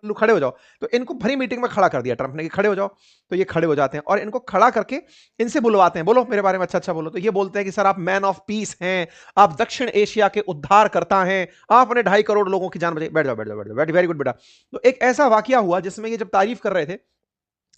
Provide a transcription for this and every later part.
बल्लू खड़े हो जाओ, तो इनको भरी मीटिंग में खड़ा कर दिया ट्रंप ने कि खड़े हो जाओ, तो ये खड़े हो जाते हैं और इनको खड़ा करके इनसे बुलवाते हैं, बोलो मेरे बारे में अच्छा अच्छा बोलो, तो ये बोलते हैं कि सर आप मैन ऑफ पीस हैं, आप दक्षिण एशिया के उद्धार करता हैं, आपने 2.5 करोड़ लोगों की जान बचाई, बैठ जाओ बैठ जाओ बैठ जाओ, वेरी गुड बेटा। तो एक ऐसा वाकया हुआ जिसमें ये जब तारीफ कर रहे थे,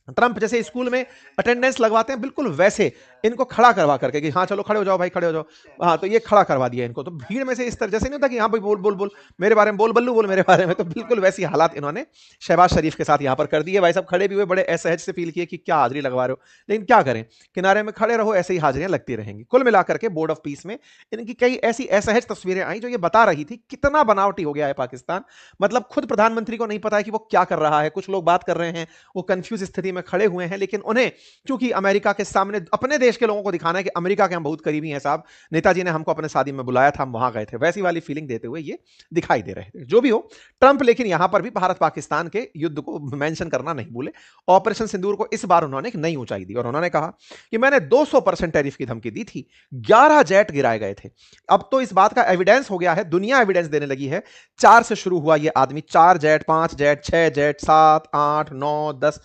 ट्रंप जैसे स्कूल में अटेंडेंस लगवाते हैं बिल्कुल वैसे इनको खड़ा करवा करके कि हाँ चलो खड़े हो जाओ भाई खड़े हो जाओ, हाँ तो ये खड़ा करवा दिया इनको, तो भीड़ में से इस तरह जैसे नहीं होता कि हाँ भाई बोल बोल बोल मेरे बारे में, बोल बल्लू बोल मेरे बारे में, तो बिल्कुल वैसी हालात इन्होंने शहबाज शरीफ के साथ यहाँ पर कर दी है। भाई साहब खड़े भी हुए बड़े असहज से फील किए कि क्या हाजिरी लगवा रहे हो, लेकिन क्या करें, किनारे में खड़े रहो, ऐसे ही हाजिरियां लगती रहेंगी। कुल मिलाकर के बोर्ड ऑफ पीस में इनकी कई ऐसी असहज तस्वीरें आई जो ये बता रही थी कितना बनावटी हो गया है पाकिस्तान। मतलब खुद प्रधानमंत्री को नहीं पता है कि वो क्या कर रहा है, कुछ लोग बात कर रहे हैं, वो कंफ्यूज स्थिति में खड़े हुए हैं, लेकिन उन्हें क्योंकि अमेरिका के सामने अपने देश के लोगों को दिखाना है कि अमेरिका के हम बहुत करीबी हैं साहब, नेताजी ने हमको अपने शादी में बुलाया था, हम वहां गए थे, वैसी वाली फीलिंग देते हुए ये दिखाई दे रहे थे। जो भी हो, ट्रंप लेकिन यहां पर भी भारत पाकिस्तान के युद्ध को मेंशन करना नहीं भूले। ऑपरेशन सिंदूर को इस बार उन्होंने एक नई ऊंचाई दी और उन्होंने कहा कि मैंने 200% टैरिफ की धमकी दी थी, 11 जेट गिराए गए थे। अब तो इस बात का एविडेंस हो गया है, दुनिया एविडेंस देने लगी है। 4 से शुरू हुआ ये आदमी, 4 जेट, 5 जेट, 6 जेट, 7, 8, 9, 10,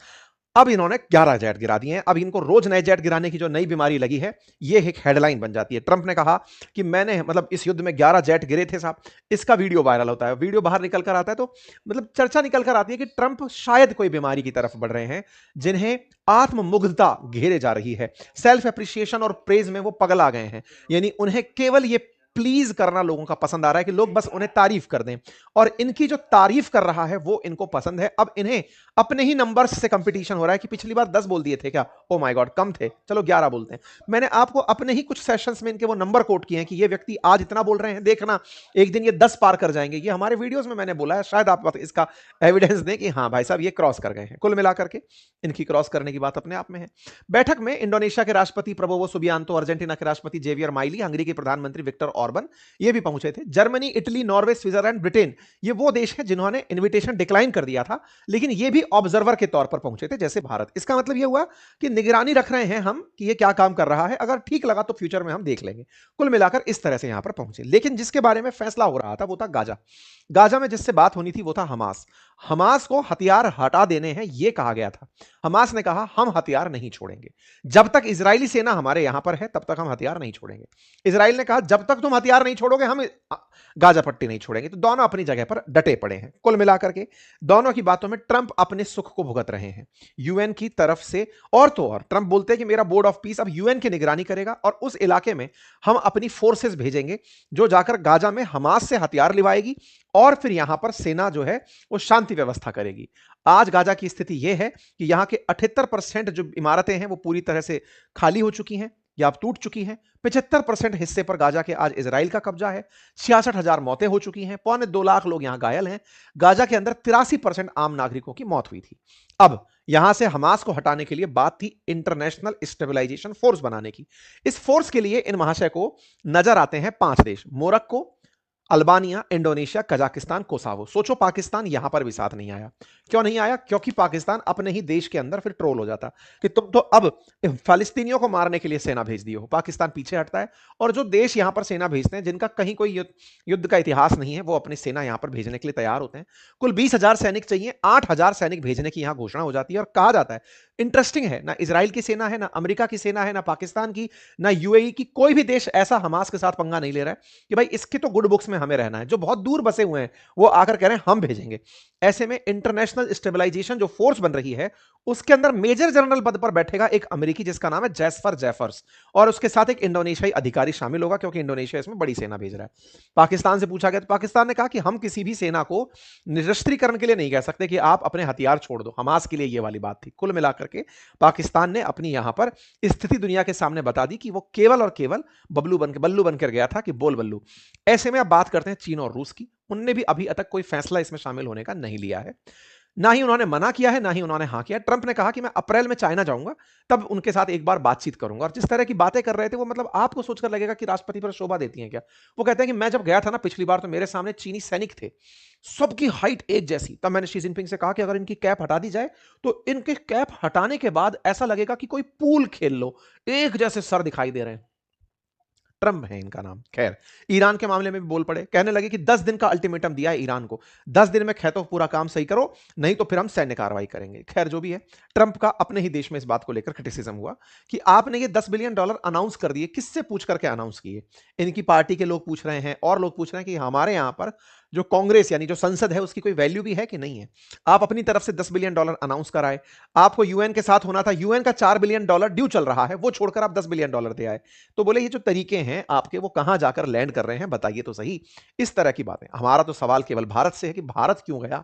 अब इन्होंने 11 जेट गिरा दिए हैं। अब इनको रोज नए जेट गिराने की जो नई बीमारी लगी है, ये एक हेडलाइन बन जाती है। ट्रंप ने कहा कि मैंने मतलब इस युद्ध में 11 जेट गिरे थे साहब, इसका वीडियो वायरल होता है, वीडियो बाहर निकल कर आता है, तो मतलब चर्चा निकल कर आती है कि ट्रंप शायद कोई बीमारी की तरफ बढ़ रहे हैं, जिन्हें आत्ममुग्धता घेरे जा रही है, सेल्फ एप्रिसिएशन और प्रेज में वो पगल आ गए हैं। यानी उन्हें केवल ये प्लीज करना लोगों का पसंद आ रहा है कि लोग बस उन्हें तारीफ कर दें, और इनकी जो तारीफ कर रहा है वो इनको पसंद है। अब इन्हें अपने ही नंबर्स से कंपटीशन हो रहा है कि पिछली बार 10 बोल दिए थे क्या, ओ माय गॉड कम थे, चलो 11 बोलते हैं। मैंने आपको अपने ही कुछ सेशंस में इनके वो नंबर कोट किए हैं कि ये व्यक्ति आज इतना बोल रहे हैं, देखना एक दिन ये 10 पार कर जाएंगे। ये हमारे वीडियोस में मैंने बोला है, शायद आप इसका एविडेंस दें कि हाँ भाई साहब ये क्रॉस कर गए हैं। कुल मिलाकर के इनकी क्रॉस करने की बात अपने आप में है। बैठक में इंडोनेशिया के राष्ट्रपति प्रबोवो सुबियांतो, अर्जेंटीना के राष्ट्रपति जेवियर माइली, हंगरी के प्रधानमंत्री विक्टर ऑर्बन ये भी पहुंचे थे। Germany, Italy, Norway, Switzerland, Britain, ये वो देश है जिन्होंने इनविटेशन डिक्लाइन कर दिया था, लेकिन ये भी ऑब्जर्वर के तौर पर पहुंचे थे जैसे भारत। इसका मतलब ये हुआ कि निगरानी रख रहे हैं हम कि ये क्या काम कर रहा है, अगर ठीक लगा तो फ्यूचर में हम देख लेंगे। कुल मिलाकर इस तरह से यहां पर पहुंचे। लेकिन जिसके बारे में फैसला हो रहा था वो था गाजा। गाजा में जिससे बात होनी थी वो था हमास। हमास को हथियार हटा देने हैं ये कहा गया था। हमास ने कहा हम हथियार नहीं छोड़ेंगे, जब तक इजरायली सेना हमारे यहां पर है तब तक हम हथियार नहीं छोड़ेंगे। इसराइल ने कहा जब तक तुम हथियार नहीं छोड़ोगे हम गाजा पट्टी नहीं छोड़ेंगे। तो दोनों अपनी जगह पर डटे पड़े हैं। कुल मिलाकर के दोनों की बातों में ट्रंप अपने सुख को भुगत रहे हैं यूएन की तरफ से। और तो और ट्रंप बोलते हैं कि मेरा बोर्ड ऑफ पीस अब यूएन की निगरानी करेगा और उस इलाके में हम अपनी फोर्सेस भेजेंगे जो जाकर गाजा में हमास से हथियार लिवाएगी और फिर यहां पर सेना जो है वो शांति व्यवस्था करेगी। आज गाजा की स्थिति यह है कि यहां के 78% जो इमारतें हैं वो पूरी तरह से खाली हो चुकी हैं या अब टूट चुकी हैं। 75% हिस्से पर गाजा के आज इजराइल का कब्जा है। 66,000 मौतें हो चुकी हैं, 2.25 लाख लोग यहां घायल हैं। गाजा के अंदर 83% आम नागरिकों की मौत हुई थी। अब यहां से हमास को हटाने के लिए बात थी इंटरनेशनल स्टेबलाइजेशन फोर्स बनाने की। इस फोर्स के लिए इन महाशय को नजर आते हैं 5 देश, मोरक्को, अल्बानिया, इंडोनेशिया, कजाकिस्तान, कोसावो। सोचो पाकिस्तान यहां पर भी साथ नहीं आया। क्यों नहीं आया? क्योंकि पाकिस्तान अपने ही देश के अंदर फिर ट्रोल हो जाता कि तुम तो अब फालिस्तीनियों को मारने के लिए सेना भेज दी हो। पाकिस्तान पीछे हटता है और जो देश यहां पर सेना भेजते हैं जिनका कहीं कोई युद्ध का इतिहास नहीं है वो अपनी सेना यहां पर भेजने के लिए तैयार होते हैं। कुल 20,000 सैनिक चाहिए, 8,000 सैनिक भेजने की यहां घोषणा हो जाती है और कहा जाता है, इंटरेस्टिंग है, ना इसराइल की सेना है, ना अमेरिका की सेना है, ना पाकिस्तान की, ना यूएई की, कोई भी देश ऐसा हमास के साथ पंगा नहीं ले रहा है कि भाई इसके तो गुड बुक्स में हमें रहना है। जो बहुत दूर बसे हुए हैं वो आकर कह रहे हैं हम भेजेंगे। ऐसे में इंटरनेशनल स्टेबलाइजेशन जो फोर्स बन रही है उसके अंदर मेजर जनरल पद पर बैठेगा एक अमेरिकी जिसका नाम है जैस्पर जेफर्स, और उसके साथ एक इंडोनेशियाई अधिकारी शामिल होगा क्योंकि इंडोनेशिया इसमें बड़ी सेना भेज रहा है। पाकिस्तान से पूछा गया तो पाकिस्तान ने कहा कि हम किसी भी सेना को निरस्त्रीकरण के लिए नहीं कह सकते कि आप अपने हथियार छोड़ दो। हमास के लिए यह वाली बात थी। कुल मिलाकर के पाकिस्तान ने अपनी यहां पर स्थिति दुनिया के सामने बता दी कि वो केवल और केवल बल्लू बनकर गया था कि बोल बल्लू। ऐसे में अब बात करते हैं चीन और रूस की। उनने भी अभी तक कोई फैसला इसमें शामिल होने का नहीं लिया है, ना ही उन्होंने मना किया है ना ही उन्होंने हाँ किया। ट्रंप ने कहा कि मैं अप्रैल में चाइना जाऊंगा, तब उनके साथ एक बार बातचीत करूंगा। और जिस तरह की बातें कर रहे थे वो मतलब आपको सोचकर लगेगा कि राष्ट्रपति पर शोभा देती हैं क्या। वो कहते हैं कि मैं जब गया था ना पिछली बार तो मेरे सामने चीनी सैनिक थे, सबकी हाइट एक जैसी। तब मैंने शी जिनपिंग से कहा कि अगर इनकी कैप हटा दी जाए तो इनके कैप हटाने के बाद ऐसा लगेगा कि कोई पूल खेल लो, एक जैसे सर दिखाई दे रहे हैं। ट्रम्प है इनका नाम। खैर, ईरान के मामले में भी बोल पड़े, कहने लगे कि 10 दिन का अल्टीमेटम दिया है ईरान को, 10 दिन में खैतो पूरा काम सही करो, नहीं तो फिर हम सैन्य कार्रवाई करेंगे। खैर जो भी है, ट्रंप का अपने ही देश में इस बात को लेकर क्रिटिसिज्म हुआ कि आपने ये $10 बिलियन अनाउंस कर दिए, किससे पूछ करके अनाउंस किए? इनकी पार्टी के लोग पूछ रहे हैं और लोग पूछ रहे हैं कि हमारे यहां पर जो कांग्रेस यानी जो संसद है उसकी कोई वैल्यू भी है कि नहीं है? आप अपनी तरफ से $10 बिलियन अनाउंस कराए, आपको यूएन के साथ होना था, यूएन का $4 बिलियन ड्यू चल रहा है, वो छोड़कर आप $10 बिलियन दे आए। तो बोले ये जो तरीके हैं आपके वो कहां जाकर लैंड कर रहे हैं, बताइए तो सही। इस तरह की बातें। हमारा तो सवाल केवल भारत से है कि भारत क्यों गया?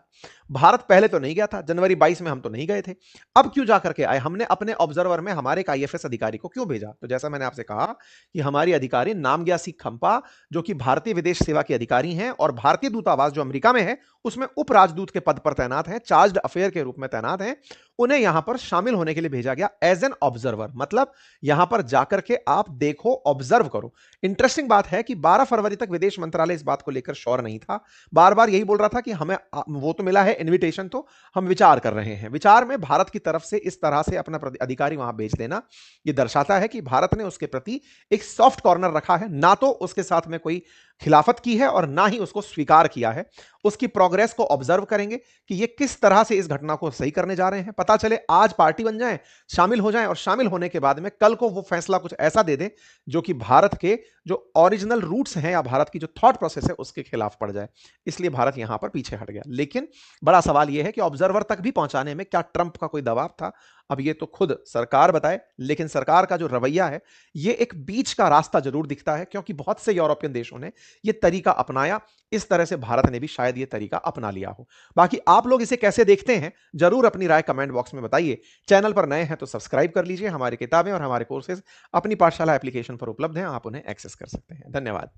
भारत पहले तो नहीं गया था, जनवरी 22 में हम तो नहीं गए थे, अब क्यों जाकर के आए? हमने अपने ऑब्जर्वर में हमारे एक आईएफएस अधिकारी को क्यों भेजा? तो जैसा मैंने आपसे कहा कि हमारी अधिकारी नामग्या सिंह खंपा, जो कि भारतीय विदेश सेवा के अधिकारी हैं और भारतीय दूतावास जो अमेरिका में है उसमें उप राजदूत के पद पर तैनात हैं, चार्ज्ड अफेयर के रूप में तैनात हैं, उन्हें यहां पर शामिल होने के लिए भेजा गया एज एन ऑब्जर्वर। मतलब यहां पर जाकर के आप देखो, ऑब्जर्व करो। इंटरेस्टिंग बात है कि 12 फरवरी तक विदेश मंत्रालय इस बात को लेकर श्योर नहीं था, बार बार यही बोल रहा था कि हमें वो तो मिला है इनविटेशन, तो हम विचार कर रहे हैं। विचार में भारत की तरफ से इस तरह से अपना अधिकारी वहां भेज देना, यह दर्शाता है कि भारत ने उसके प्रति एक सॉफ्ट कॉर्नर रखा है, ना तो उसके साथ में कोई खिलाफत की है और ना ही उसको स्वीकार किया है। उसकी प्रोग्रेस को ऑब्जर्व करेंगे कि ये किस तरह से इस घटना को सही करने जा रहे हैं। पता चले आज पार्टी बन जाएं, शामिल हो जाएं और शामिल होने के बाद में कल को वो फैसला कुछ ऐसा दे दें जो कि भारत के जो ओरिजिनल रूट्स हैं या भारत की जो थॉट प्रोसेस है उसके खिलाफ पड़ जाए। इसलिए भारत यहां पर पीछे हट गया। लेकिन बड़ा सवाल यह है कि ऑब्जर्वर तक भी पहुंचाने में क्या ट्रंप का कोई दबाव था? अब ये तो खुद सरकार बताए, लेकिन सरकार का जो रवैया है ये एक बीच का रास्ता जरूर दिखता है, क्योंकि बहुत से यूरोपियन देशों ने ये तरीका अपनाया, इस तरह से भारत ने भी शायद ये तरीका अपना लिया हो। बाकी आप लोग इसे कैसे देखते हैं जरूर अपनी राय कमेंट बॉक्स में बताइए। चैनल पर नए हैं तो सब्सक्राइब कर लीजिए। हमारी किताबें और हमारे कोर्सेज अपनी पाठशाला एप्लीकेशन पर उपलब्ध हैं, आप उन्हें एक्सेस कर सकते हैं। धन्यवाद।